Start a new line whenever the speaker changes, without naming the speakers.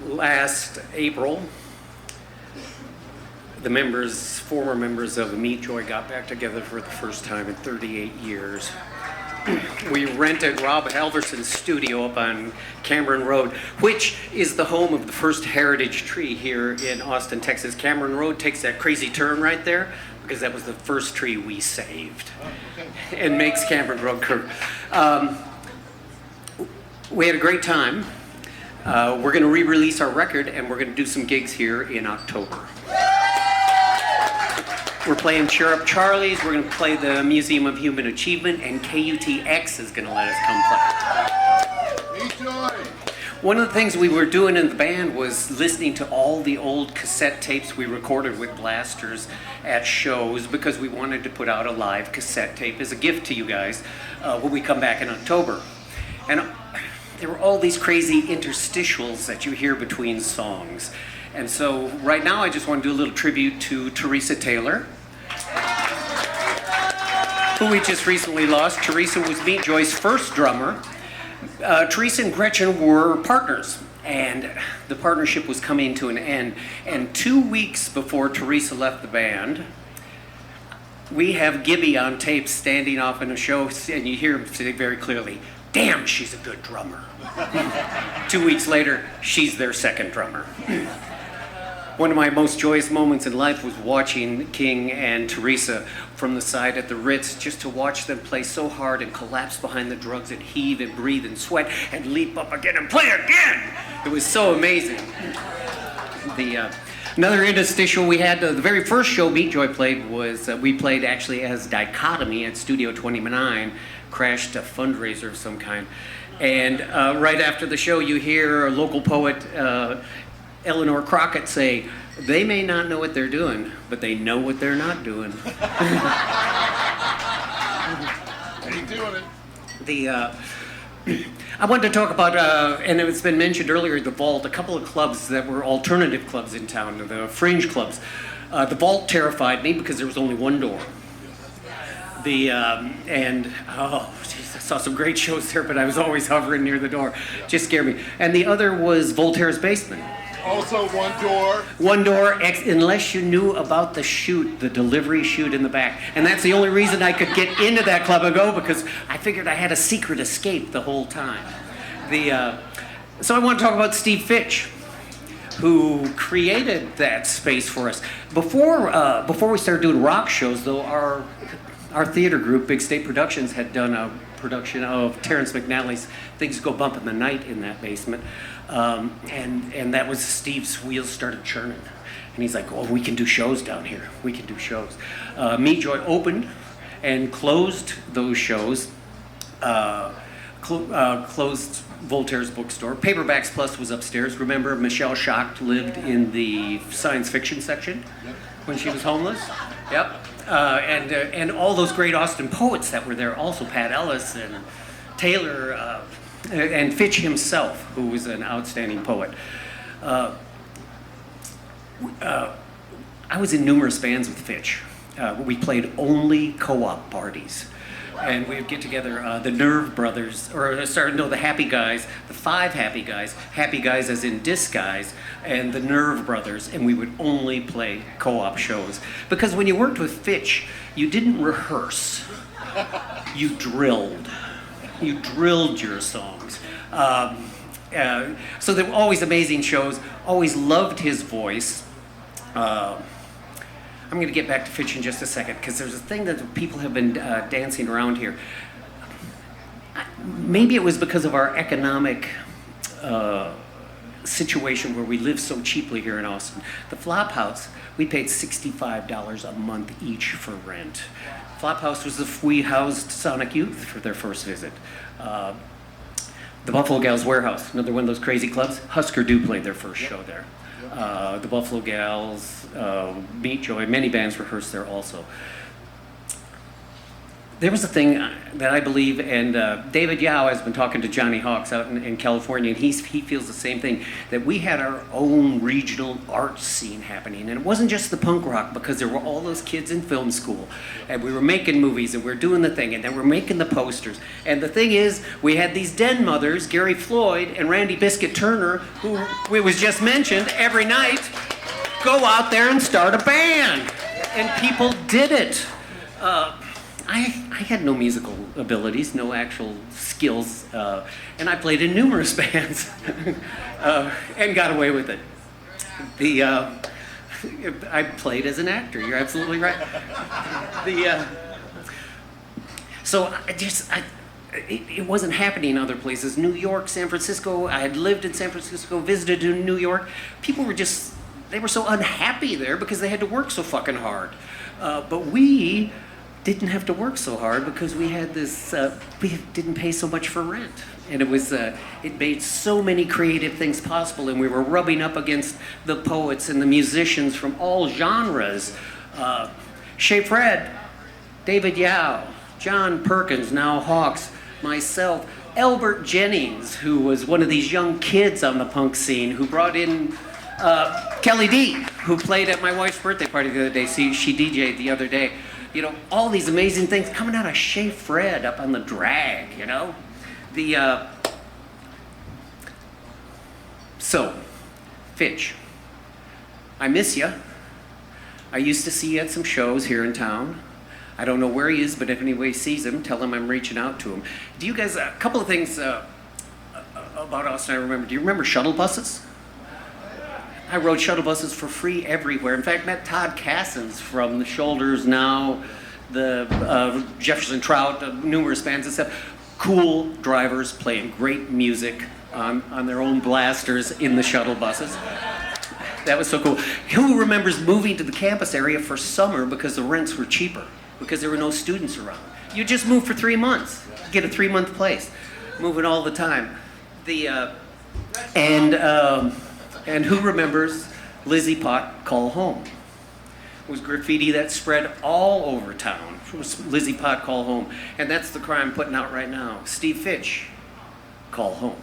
last April, the former members of the Meat Joy got back together for the first time in 38 years. We rented Rob Halverson's studio up on Cameron Road, which is the home of the first heritage tree here in Austin, Texas. Cameron Road takes that crazy turn right there because that was the first tree we saved and makes Cameron Road curve. We had a great time. We're going to re-release our record, and we're going to do some gigs here in October. We're playing Cheer Up Charlie's, we're going to play the Museum of Human Achievement, and KUTX is going to let us come play. Enjoy. One of the things we were doing in the band was listening to all the old cassette tapes we recorded with blasters at shows because we wanted to put out a live cassette tape as a gift to you guys when we come back in October. And there were all these crazy interstitials that you hear between songs. And so right now I just want to do a little tribute to Teresa Taylor, who we just recently lost. Teresa was Meat Joy's first drummer. Teresa and Gretchen were partners, and the partnership was coming to an end. And 2 weeks before Teresa left the band, we have Gibby on tape standing off in a show, and you hear him say very clearly, "Damn, she's a good drummer." 2 weeks later, she's their second drummer. One of my most joyous moments in life was watching King and Teresa from the side at the Ritz, just to watch them play so hard and collapse behind the drugs and heave and breathe and sweat and leap up again and play again. It was so amazing. Another interstitial we had, the very first show Meat Joy played was, we played actually as Dichotomy at Studio 29, crashed a fundraiser of some kind. And right after the show you hear a local poet, Eleanor Crockett, say, "They may not know what they're doing, but they know what they're not doing."
Ain't doing it.
I wanted to talk about, and it's been mentioned earlier, the Vault, a couple of clubs that were alternative clubs in town, the fringe clubs. The Vault terrified me because there was only one door. I saw some great shows there, but I was always hovering near the door. Just scared me. And the other was Voltaire's Basement.
Also one door.
One door, unless you knew about the chute, the delivery chute in the back. And that's the only reason I could get into that club and go, because I figured I had a secret escape the whole time. So I want to talk about Steve Fitch, who created that space for us. Before we started doing rock shows, though, our theater group, Big State Productions, had done a production of Terrence McNally's Things Go Bump in the Night in that basement. And that was Steve's wheels started churning. And he's like, "Oh, we can do shows down here. We can do shows." Meat Joy opened and closed those shows, closed Voltaire's bookstore. Paperbacks Plus was upstairs. Remember, Michelle Schacht lived in the science fiction section when she was homeless? Yep. And all those great Austin poets that were there, also Pat Ellis and Taylor, and Fitch himself, who was an outstanding poet. I was in numerous bands with Fitch. We played only co-op parties. And we would get together, the Nerve Brothers, the Happy Guys, the Five Happy Guys as in disguise, and the Nerve Brothers, and we would only play co-op shows. Because when you worked with Fitch, you didn't rehearse, you drilled. You drilled your songs. So they were always amazing shows, always loved his voice. I'm going to get back to Fitch in just a second, because there's a thing that people have been dancing around here. Maybe it was because of our economic situation where we live so cheaply here in Austin. The Flophouse, we paid $65 a month each for rent. Flophouse was we housed Sonic Youth for their first visit. The Buffalo Gals Warehouse, another one of those crazy clubs. Husker Du played their first show there. The Buffalo Gals, Meat Joy, many bands rehearsed there also. there was a thing that I believe, and David Yao has been talking to Johnny Hawks out in California, and he feels the same thing, that we had our own regional art scene happening. And it wasn't just the punk rock, because there were all those kids in film school, and we were making movies, and we were doing the thing, and then we're making the posters. And the thing is, we had these den mothers, Gary Floyd and Randy Biscuit Turner, who it was just mentioned, every night, go out there and start a band. And people did it. I had no musical abilities, no actual skills, and I played in numerous bands and got away with it. I played as an actor. You're absolutely right. It wasn't happening in other places. New York, San Francisco. I had lived in San Francisco, visited in New York. People were they were so unhappy there because they had to work so fucking hard. But we didn't have to work so hard because we had this, we didn't pay so much for rent. And it made so many creative things possible, and we were rubbing up against the poets and the musicians from all genres. Shea Fred, David Yao, John Perkins, now Hawks, myself, Albert Jennings, who was one of these young kids on the punk scene, who brought in Kelly D, who played at my wife's birthday party the other day. She DJ'd the other day. You know, all these amazing things coming out of Shea Fred up on the drag, you know? So, Fitch, I miss you. I used to see you at some shows here in town. I don't know where he is, but if anybody sees him, tell him I'm reaching out to him. Do you guys, a couple of things about us I remember. Do you remember shuttle buses? I rode shuttle buses for free everywhere. In fact, met Todd Cassins from the Shoulders Now, the Jefferson Trout, numerous bands and stuff. Cool drivers playing great music on their own blasters in the shuttle buses. That was so cool. Who remembers moving to the campus area for summer because the rents were cheaper, because there were no students around? You just moved for 3 months, get a 3-month place, moving all the time. And who remembers Lizzie Pot Call Home? It was graffiti that spread all over town. It was Lizzie Pot Call Home. And that's the cry I'm putting out right now. Steve Fitch, Call Home.